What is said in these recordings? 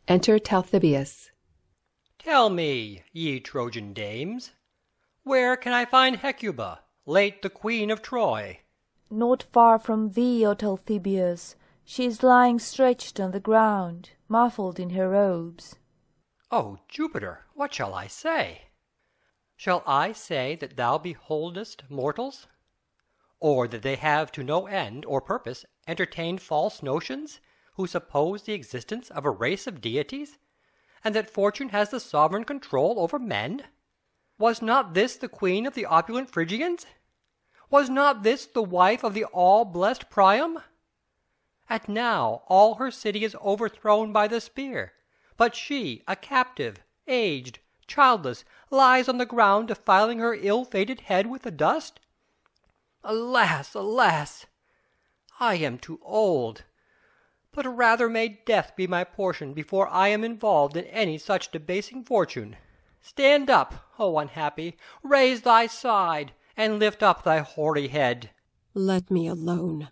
Enter Talthybius. Tell me, ye Trojan dames, where can I find Hecuba, late the queen of Troy? Not far from thee, O Talthybius. She is lying stretched on the ground, muffled in her robes. O Jupiter, what shall I say? Shall I say that thou beholdest mortals? Or that they have to no end or purpose entertained false notions, who suppose the existence of a race of deities, and that fortune has the sovereign control over men? Was not this the queen of the opulent Phrygians? Was not this the wife of the all-blessed Priam? And now all her city is overthrown by the spear, but she, a captive, aged, childless, lies on the ground defiling her ill-fated head with the dust? Alas, alas! I am too old, but rather may death be my portion before I am involved in any such debasing fortune. Stand up, O unhappy, raise thy side, and lift up thy hoary head. Let me alone.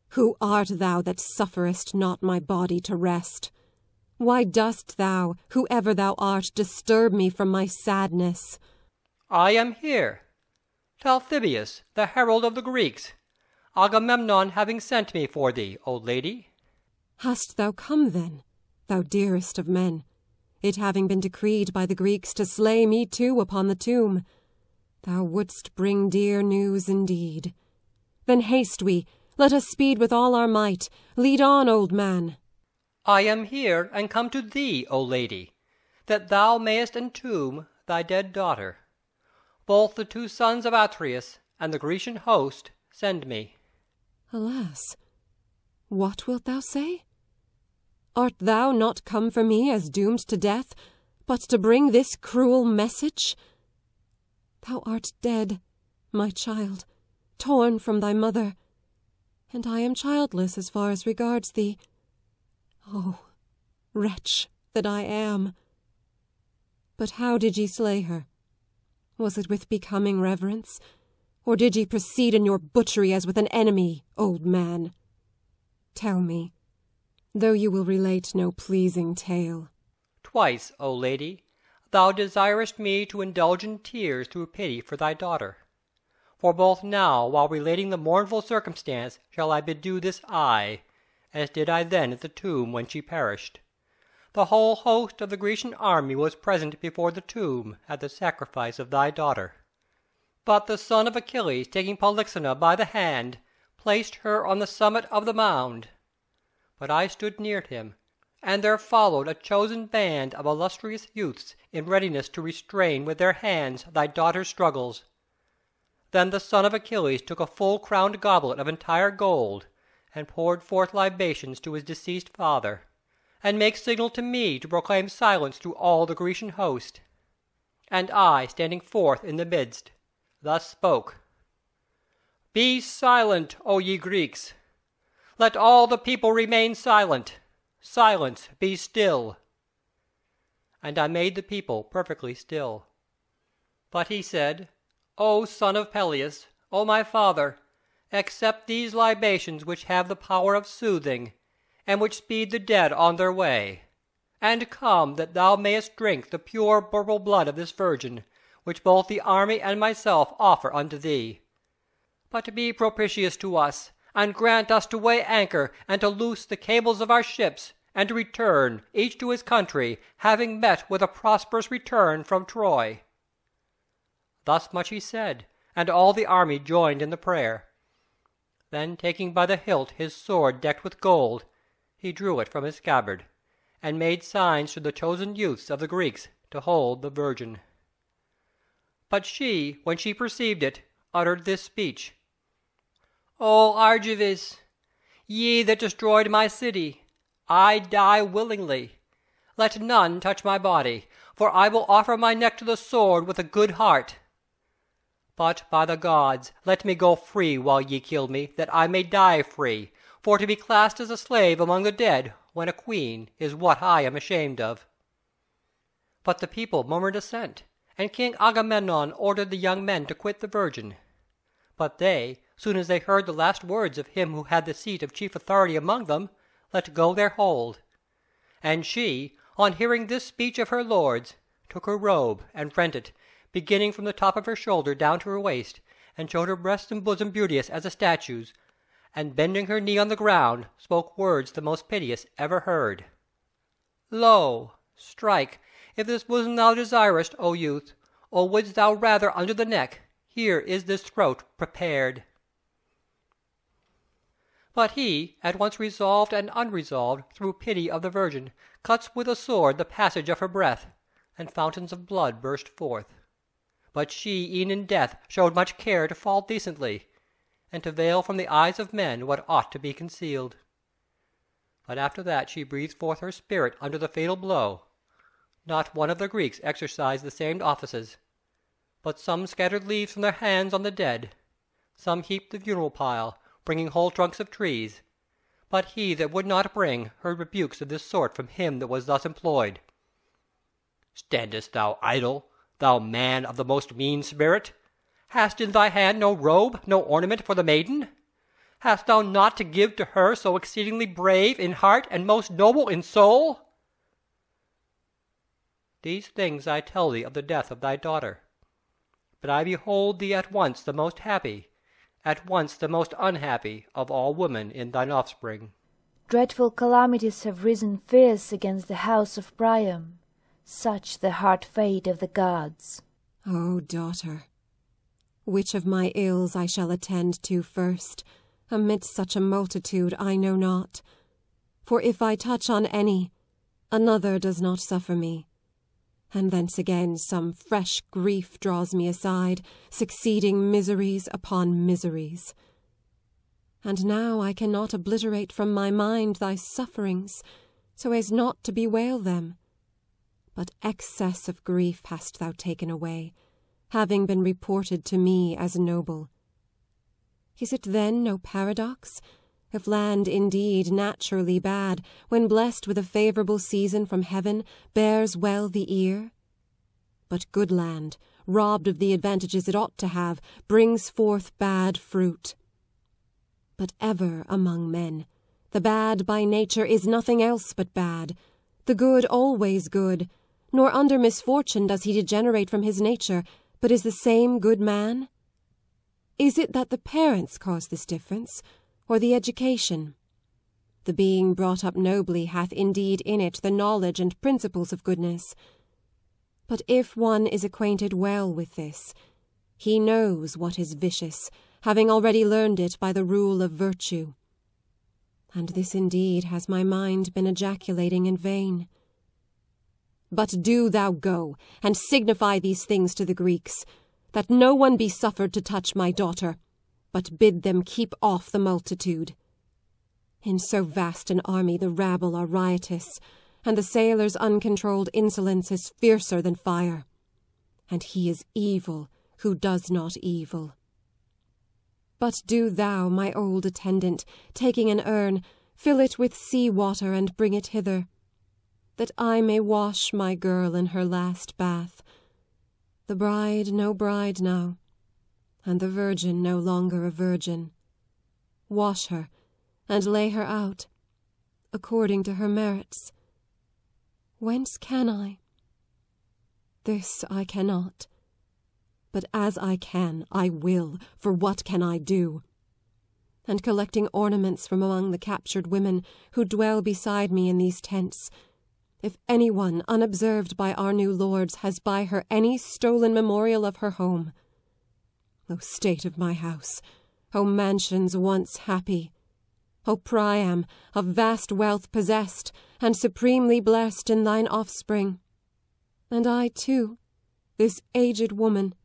Who art thou that sufferest not my body to rest? Why dost thou, whoever thou art, disturb me from my sadness? I am here, Talthybius, the herald of the Greeks, Agamemnon having sent me for thee, O lady. Hast thou come then, thou dearest of men, it having been decreed by the Greeks to slay me too upon the tomb? Thou wouldst bring dear news indeed. Then haste we, let us speed with all our might. Lead on, old man. I am here and come to thee, O lady, that thou mayest entomb thy dead daughter. Both the two sons of Atreus and the Grecian host send me. Alas, what wilt thou say? Art thou not come for me as doomed to death, but to bring this cruel message? Thou art dead, my child, torn from thy mother, and I am childless as far as regards thee. Oh, wretch that I am! But how did ye slay her? Was it with becoming reverence, or did ye proceed in your butchery as with an enemy, old man? Tell me, though you will relate no pleasing tale. Twice, O lady, thou desirest me to indulge in tears through pity for thy daughter. For both now, while relating the mournful circumstance, shall I bedew this eye, as did I then at the tomb when she perished. The whole host of the Grecian army was present before the tomb at the sacrifice of thy daughter. But the son of Achilles, taking Polyxena by the hand, placed her on the summit of the mound. But I stood near him, and there followed a chosen band of illustrious youths in readiness to restrain with their hands thy daughter's struggles. Then the son of Achilles took a full-crowned goblet of entire gold, and poured forth libations to his deceased father, and makes signal to me to proclaim silence through all the Grecian host. And I, standing forth in the midst, thus spoke: Be silent, O ye Greeks! Let all the people remain silent. Silence, be still. And I made the people perfectly still. But he said, O son of Peleus, O my father, accept these libations which have the power of soothing, and which speed the dead on their way. And come, that thou mayest drink the pure purple blood of this virgin, which both the army and myself offer unto thee. But be propitious to us, and grant us to weigh anchor, and to loose the cables of our ships, and to return, each to his country, having met with a prosperous return from Troy. Thus much he said, and all the army joined in the prayer. Then taking by the hilt his sword decked with gold, he drew it from his scabbard, and made signs to the chosen youths of the Greeks to hold the virgin. But she, when she perceived it, uttered this speech: O Argives, ye that destroyed my city, I die willingly. Let none touch my body, for I will offer my neck to the sword with a good heart. But by the gods, let me go free while ye kill me, that I may die free, for to be classed as a slave among the dead, when a queen, is what I am ashamed of. But the people murmured assent, and King Agamemnon ordered the young men to quit the virgin. But they, soon as they heard the last words of him who had the seat of chief authority among them, let go their hold. And she, on hearing this speech of her lord's, took her robe and rent it, beginning from the top of her shoulder down to her waist, and showed her breast and bosom beauteous as a statue's, and bending her knee on the ground, spoke words the most piteous ever heard. Lo, strike, if this bosom thou desirest, O youth, or wouldst thou rather under the neck, here is this throat prepared. But he, at once resolved and unresolved, through pity of the virgin, cuts with a sword the passage of her breath, and fountains of blood burst forth. But she e'en in death showed much care to fall decently, and to veil from the eyes of men what ought to be concealed. But after that she breathed forth her spirit under the fatal blow. Not one of the Greeks exercised the same offices, but some scattered leaves from their hands on the dead, some heaped the funeral pile, bringing whole trunks of trees. But he that would not bring heard rebukes of this sort from him that was thus employed. Standest thou idle, thou man of the most mean spirit? Hast in thy hand no robe, no ornament for the maiden? Hast thou naught to give to her so exceedingly brave in heart and most noble in soul? These things I tell thee of the death of thy daughter. But I behold thee at once the most happy, at once the most unhappy of all women in thine offspring. Dreadful calamities have risen fierce against the house of Priam, such the hard fate of the gods. O daughter, which of my ills I shall attend to first, amidst such a multitude I know not. For if I touch on any, another does not suffer me. And thence again some fresh grief draws me aside, succeeding miseries upon miseries. And now I cannot obliterate from my mind thy sufferings, so as not to bewail them. But excess of grief hast thou taken away, having been reported to me as noble. Is it then no paradox, if land indeed naturally bad, when blessed with a favourable season from heaven, bears well the ear? But good land, robbed of the advantages it ought to have, brings forth bad fruit. But ever among men, the bad by nature is nothing else but bad, the good always good, nor under misfortune does he degenerate from his nature, but is the same good man? Is it that the parents cause this difference, or the education? The being brought up nobly hath indeed in it the knowledge and principles of goodness. But if one is acquainted well with this, he knows what is vicious, having already learned it by the rule of virtue. And this indeed has my mind been ejaculating in vain. But do thou go, and signify these things to the Greeks, that no one be suffered to touch my daughter, but bid them keep off the multitude. In so vast an army the rabble are riotous, and the sailors' uncontrolled insolence is fiercer than fire. And he is evil who does not evil. But do thou, my old attendant, taking an urn, fill it with sea water and bring it hither, that I may wash my girl in her last bath. The bride no bride now, and the virgin no longer a virgin. Wash her, and lay her out, according to her merits. Whence can I? This I cannot. But as I can, I will, for what can I do? And collecting ornaments from among the captured women who dwell beside me in these tents, if anyone, unobserved by our new lords, has by her any stolen memorial of her home. O state of my house, O mansions once happy, O Priam, of vast wealth possessed, and supremely blessed in thine offspring, and I too, this aged woman,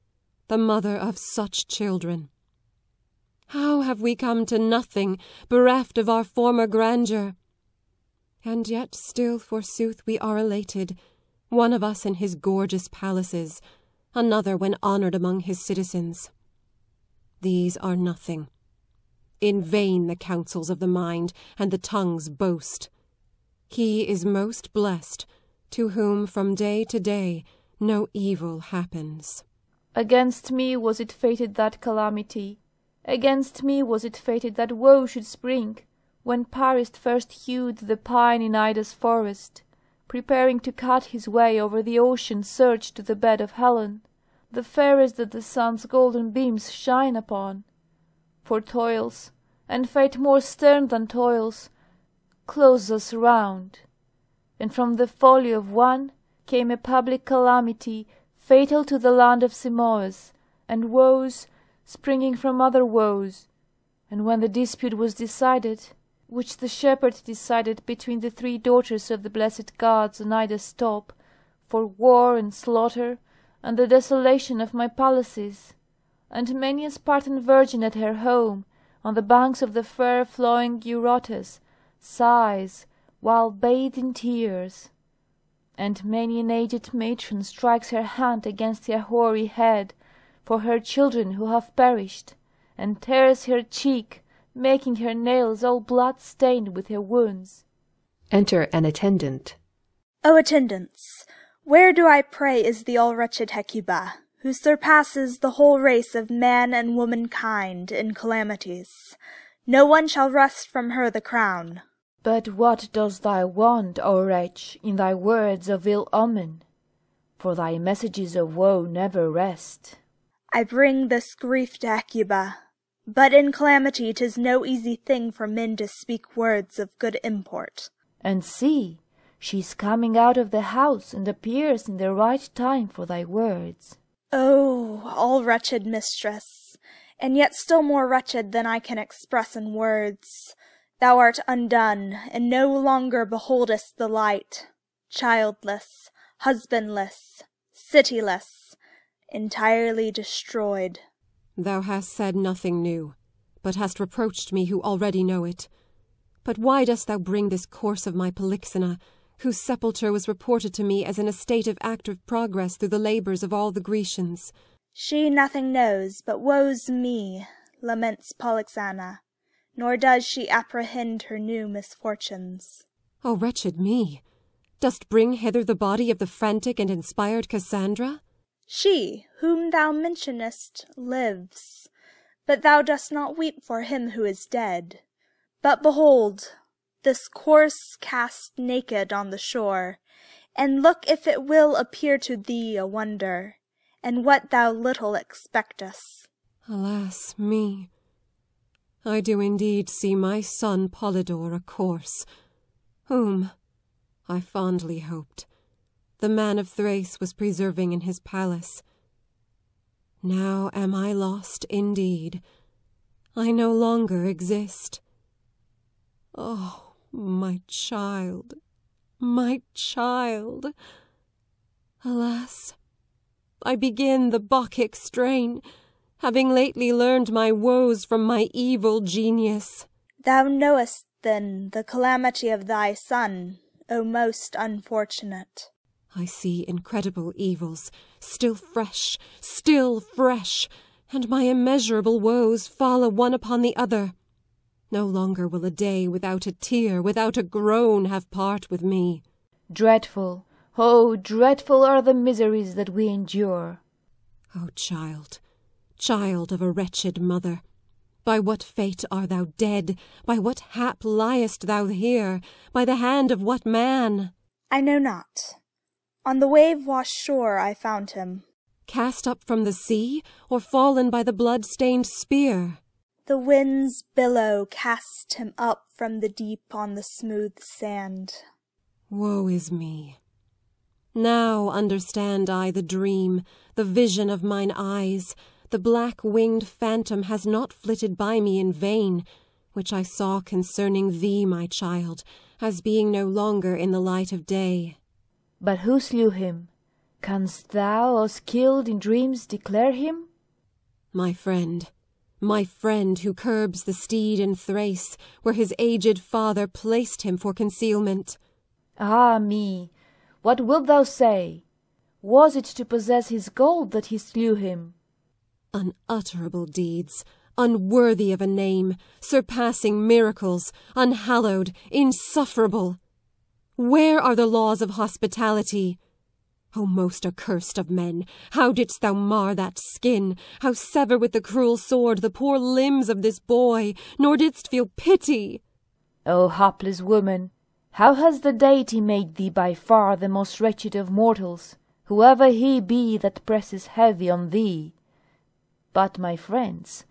the mother of such children. How have we come to nothing, bereft of our former grandeur? And yet still, forsooth, we are elated, one of us in his gorgeous palaces, another when honoured among his citizens. These are nothing. In vain the counsels of the mind and the tongue's boast. He is most blessed, to whom from day to day no evil happens. Against me was it fated that calamity, against me was it fated that woe should spring, when Paris first hewed the pine in Ida's forest, preparing to cut his way over the ocean surge to the bed of Helen, the fairest that the sun's golden beams shine upon. For toils, and fate more stern than toils, close us round, and from the folly of one came a public calamity fatal to the land of Simois, and woes springing from other woes. And when the dispute was decided, which the shepherd decided between the 3 daughters of the blessed gods on Ida's top, for war and slaughter, and the desolation of my palaces, and many a Spartan virgin at her home, on the banks of the fair flowing Eurotas, sighs while bathed in tears, and many an aged matron strikes her hand against her hoary head for her children who have perished, and tears her cheek, making her nails all blood-stained with her wounds. Enter an attendant. O attendants, where do I pray is the all-wretched Hecuba, who surpasses the whole race of man and womankind in calamities? No one shall wrest from her the crown. But what dost thou want, O wretch, in thy words of ill omen? For thy messages of woe never rest. I bring this grief to Hecuba, but in calamity 'tis no easy thing for men to speak words of good import. And see, she is coming out of the house, and appears in the right time for thy words. Oh, all wretched mistress, and yet still more wretched than I can express in words. Thou art undone, and no longer beholdest the light, childless, husbandless, cityless, entirely destroyed. Thou hast said nothing new, but hast reproached me who already know it. But why dost thou bring this corse of my Polyxena, whose sepulture was reported to me as in a state of active progress through the labours of all the Grecians? She nothing knows, but woes me, laments Polyxena, nor does she apprehend her new misfortunes. O wretched me! Dost bring hither the body of the frantic and inspired Cassandra? She, whom thou mentionest, lives, but thou dost not weep for him who is dead. But behold, this corse cast naked on the shore, and look if it will appear to thee a wonder, and what thou little expectest. Alas me! I do indeed see my son Polydore a corse, whom, I fondly hoped, the man of Thrace was preserving in his palace. Now am I lost indeed. I no longer exist. Oh, my child, my child! Alas, I begin the Bacchic strain, having lately learned my woes from my evil genius. Thou knowest, then, the calamity of thy son, O most unfortunate. I see incredible evils, still fresh, and my immeasurable woes follow one upon the other. No longer will a day without a tear, without a groan, have part with me. Dreadful, oh, dreadful are the miseries that we endure. O child, child of a wretched mother, by what fate art thou dead? By what hap liest thou here? By the hand of what man? I know not. On the wave-washed shore I found him. Cast up from the sea, or fallen by the blood-stained spear? The wind's billow cast him up from the deep on the smooth sand. Woe is me! Now understand I the dream, the vision of mine eyes. The black-winged phantom has not flitted by me in vain, which I saw concerning thee, my child, as being no longer in the light of day. But who slew him? Canst thou, O skilled in dreams, declare him? My friend who curbs the steed in Thrace, where his aged father placed him for concealment. Ah me! What wilt thou say? Was it to possess his gold that he slew him? Unutterable deeds, unworthy of a name, surpassing miracles, unhallowed, insufferable. Where are the laws of hospitality? O most accursed of men, how didst thou mar that skin, how sever with the cruel sword the poor limbs of this boy, nor didst feel pity? O hapless woman, How has the deity made thee by far the most wretched of mortals, whoever he be that presses heavy on thee? But, my friends,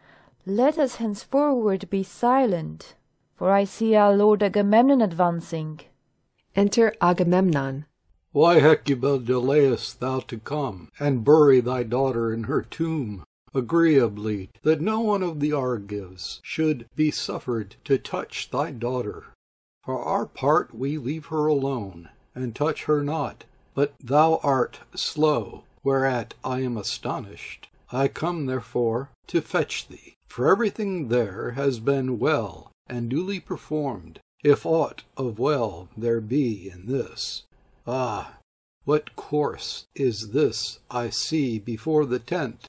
let us henceforward be silent, for I see our lord Agamemnon advancing. Enter Agamemnon. Why, Hecuba, delayest thou to come, and bury thy daughter in her tomb, agreeably, that no one of the Argives should be suffered to touch thy daughter? For our part we leave her alone, and touch her not. But thou art slow, whereat I am astonished. I come, therefore, to fetch thee, for everything there has been well and duly performed, if aught of well there be in this. Ah, what course is this I see before the tent?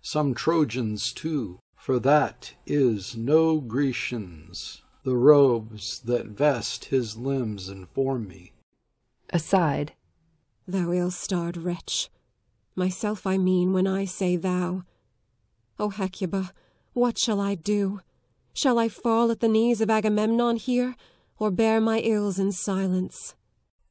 Some Trojans too, for that is no Grecians. The robes that vest his limbs inform me. Aside. Thou ill-starred wretch, myself I mean when I say thou. O Hecuba, what shall I do? Shall I fall at the knees of Agamemnon here, or bear my ills in silence?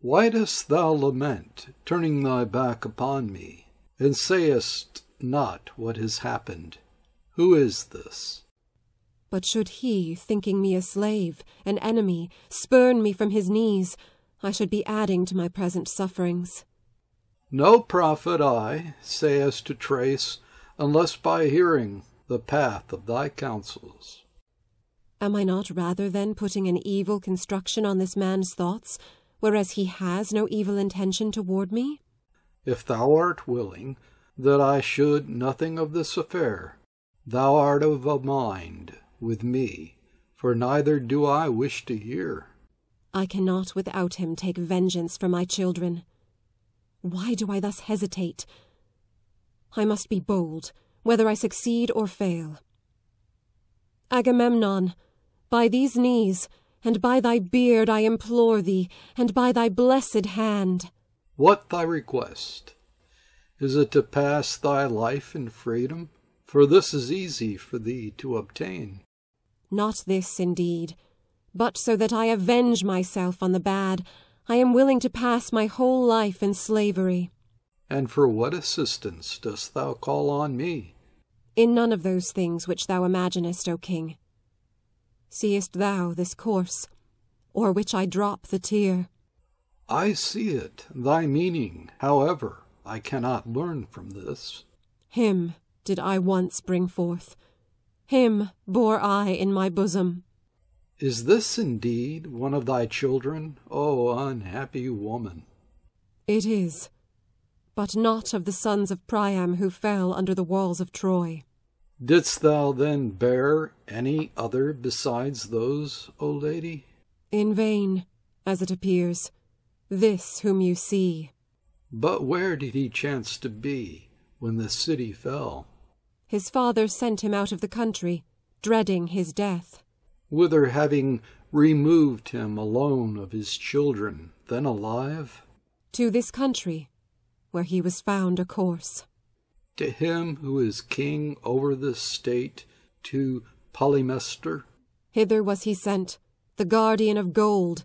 Why dost thou lament, turning thy back upon me, and sayest not what has happened? Who is this? But should he, thinking me a slave, an enemy, spurn me from his knees, I should be adding to my present sufferings. No prophet I, sayest to trace, unless by hearing the path of thy counsels. Am I not rather then putting an evil construction on this man's thoughts, whereas he has no evil intention toward me? If thou art willing that I should nothing of this affair, thou art of a mind with me, for neither do I wish to hear. I cannot without him take vengeance for my children. Why do I thus hesitate? I must be bold, whether I succeed or fail. Agamemnon, by these knees, and by thy beard I implore thee, and by thy blessed hand. What thy request? Is it to pass thy life in freedom? For this is easy for thee to obtain. Not this, indeed, but so that I avenge myself on the bad, I am willing to pass my whole life in slavery. And for what assistance dost thou call on me? In none of those things which thou imaginest, O king. Seest thou this course, or which I drop the tear? I see it, thy meaning, however, I cannot learn from this. Him did I once bring forth. Him bore I in my bosom. Is this indeed one of thy children, O unhappy woman? It is, but not of the sons of Priam who fell under the walls of Troy. Didst thou then bear any other besides those, O lady? In vain, as it appears, this whom you see. But where did he chance to be when the city fell? His father sent him out of the country, dreading his death. Whither, having removed him alone of his children, then alive? To this country, where he was found a corse. To him who is king over this state, to Polymestor? Hither was he sent, the guardian of gold,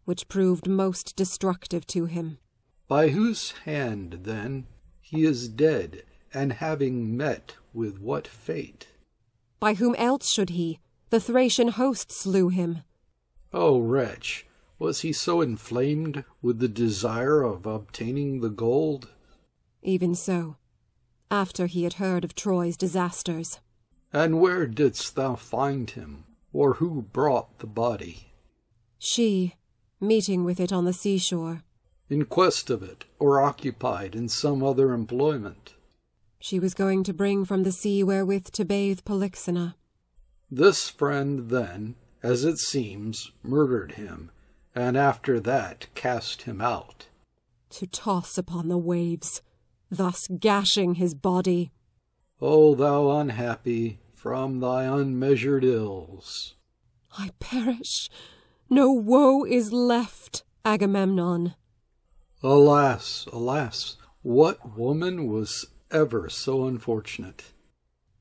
which proved most destructive to him. By whose hand, then, he is dead, and having met with what fate? By whom else should he? The Thracian host slew him. O wretch, was he so inflamed with the desire of obtaining the gold? Even so, after he had heard of Troy's disasters. And where didst thou find him, or who brought the body? She, meeting with it on the seashore. In quest of it, or occupied in some other employment? She was going to bring from the sea wherewith to bathe Polyxena. This friend then, as it seems, murdered him, and after that cast him out. To toss upon the waves, thus gashing his body. O thou unhappy, from thy unmeasured ills! I perish. No woe is left, Agamemnon. Alas, alas, what woman was ever so unfortunate?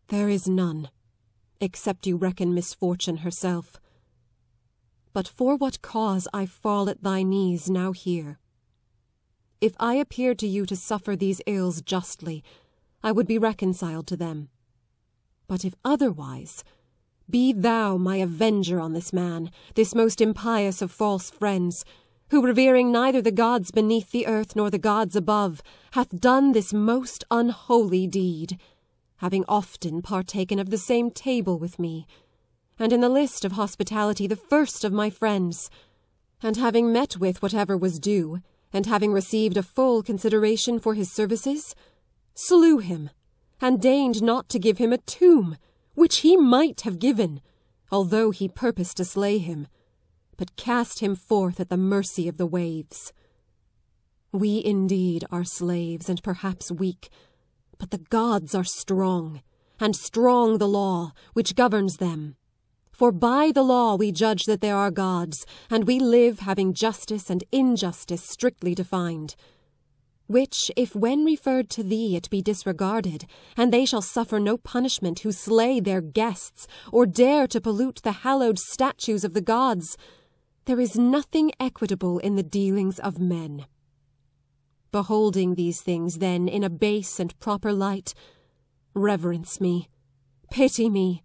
There is none, except you reckon misfortune herself. But for what cause I fall at thy knees now hear. If I appeared to you to suffer these ills justly, I would be reconciled to them. But if otherwise, be thou my avenger on this man, this most impious of false friends, who, revering neither the gods beneath the earth nor the gods above, hath done this most unholy deed, having often partaken of the same table with me, and in the list of hospitality the first of my friends, and having met with whatever was due, and having received a full consideration for his services, slew him, and deigned not to give him a tomb, which he might have given, although he purposed to slay him, but cast him forth at the mercy of the waves. We indeed are slaves, and perhaps weak, but the gods are strong, and strong the law, which governs them. For by the law we judge that there are gods, and we live having justice and injustice strictly defined. Which, if when referred to thee it be disregarded, and they shall suffer no punishment who slay their guests, or dare to pollute the hallowed statues of the gods, there is nothing equitable in the dealings of men. Beholding these things, then, in a base and proper light, reverence me, pity me,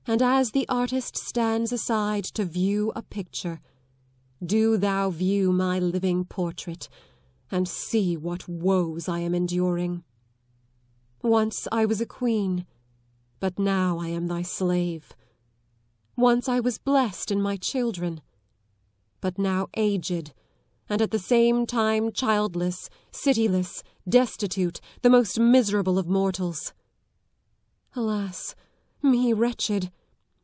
and as the artist stands aside to view a picture, do thou view my living portrait, and see what woes I am enduring. Once I was a queen, but now I am thy slave. Once I was blessed in my children, but now aged, and at the same time childless, cityless, destitute, the most miserable of mortals. Alas, me wretched,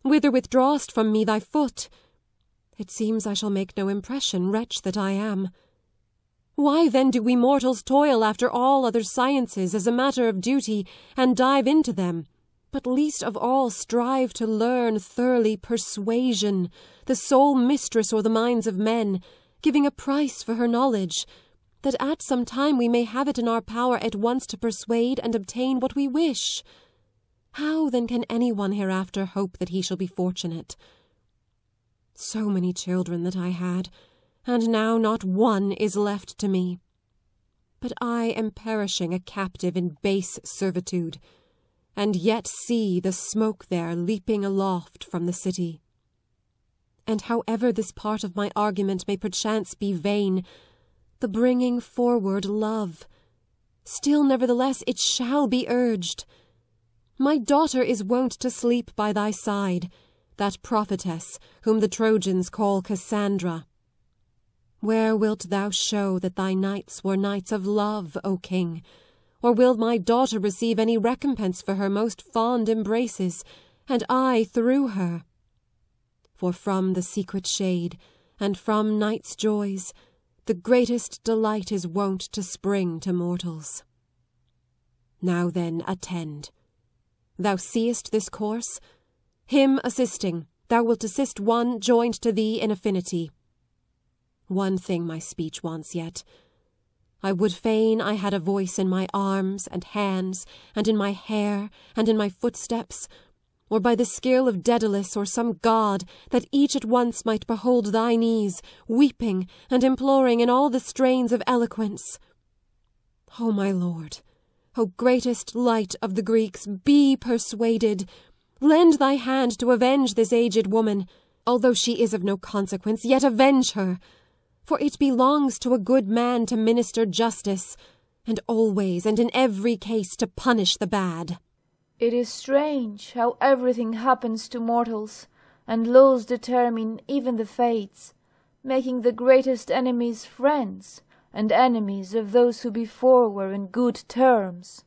whither withdrawest from me thy foot? It seems I shall make no impression, wretch that I am. Why then do we mortals toil after all other sciences as a matter of duty, and dive into them, but least of all strive to learn thoroughly persuasion, the sole mistress o'er the minds of men, giving a price for her knowledge, that at some time we may have it in our power at once to persuade and obtain what we wish? How then can anyone hereafter hope that he shall be fortunate? So many children that I had, and now not one is left to me. But I am perishing a captive in base servitude, and yet see the smoke there leaping aloft from the city. And however this part of my argument may perchance be vain, the bringing forward love, still nevertheless it shall be urged. My daughter is wont to sleep by thy side, that prophetess whom the Trojans call Cassandra. Where wilt thou show that thy nights were nights of love, O king? Or will my daughter receive any recompense for her most fond embraces, and I through her? For from the secret shade, and from night's joys, the greatest delight is wont to spring to mortals. Now then attend. Thou seest this course? Him assisting, thou wilt assist one joined to thee in affinity. One thing my speech wants yet. I would fain I had a voice in my arms and hands, and in my hair, and in my footsteps, or by the skill of Daedalus or some god, that each at once might behold thy knees, weeping and imploring in all the strains of eloquence. O my lord, O greatest light of the Greeks, be persuaded. Lend thy hand to avenge this aged woman. Although she is of no consequence, yet avenge her. For it belongs to a good man to minister justice, and always and in every case to punish the bad. It is strange how everything happens to mortals, and laws determine even the fates, making the greatest enemies friends, and enemies of those who before were in good terms.